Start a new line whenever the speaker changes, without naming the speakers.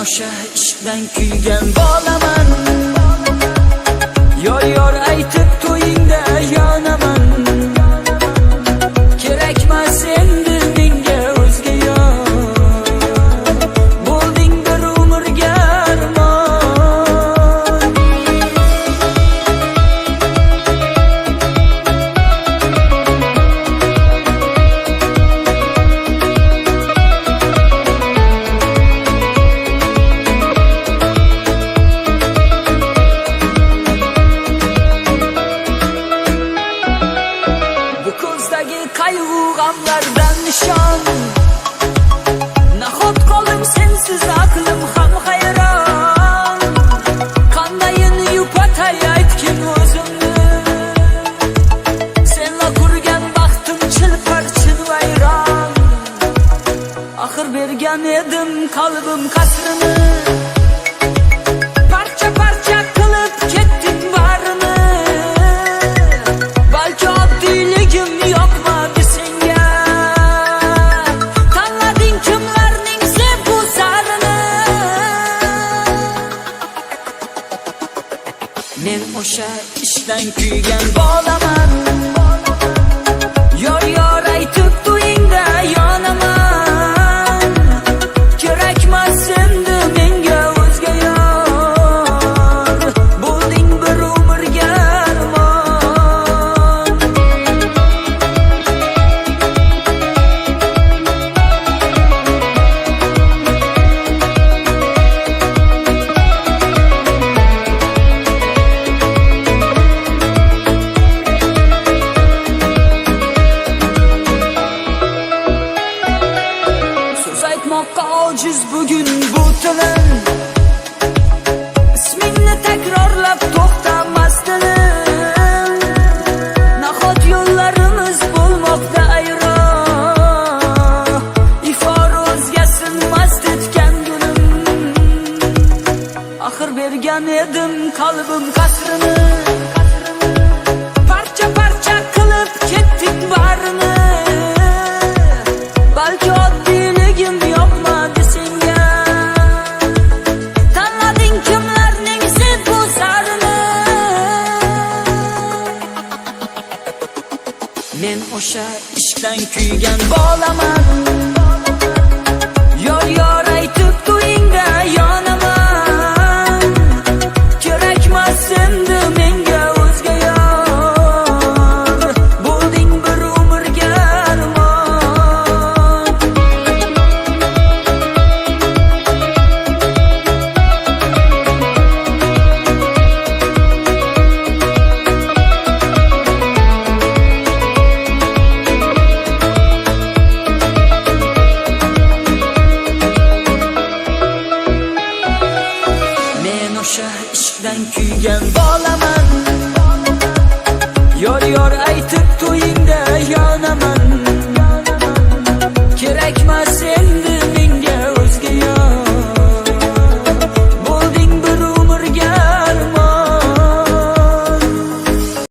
o'sha ishdan kuygan bolaman. Yor aytib to'yingda yonaman. Kerakmas endi menga o'zga yor. Bo'lding bir umrga armon. Kayg'u g'amlardan nishon. Nahot qoldim sensiz aqlim ham hayron. Qandayin yupatay aytgin o'zimni. Senla qurgan baxtim chilpar chin vayron. Axir bergan edim qalbim qasrini. Parcha parcha qilib ketding barini. Balki oddiyligim yoqmadi senga. Tanlading kimlarning sevgu zarini. Men o'sha ishdan kuygan bolaman. Yor aytib to'yingda yonaman. Kerakmas endi menga o'zga yor. Bo'lding bir umrga armon. So'z aytmoqqa ojiz bugun bu tilim. Ismingni takrorlab to'xtamas dilim. Nahot yo'llarimiz bo'lmoqda ayron. Ifor o'zgasinmas tetgan gulim. Axir bergan edim qalbim qasrini. Parcha parcha qilib ketding barini. Balki oddiyligim yoqmadi senga. Tanlading kimlarning sevgu zarini. Men o'sha ishdan kuygan bolaman. Yor aytib to'yingda yonaman. Kerakmas endi menga o'zga yor. Bo'lding bir umrga armon. Men o'sha ishdan kuygan bolaman. Yor aytib to'ying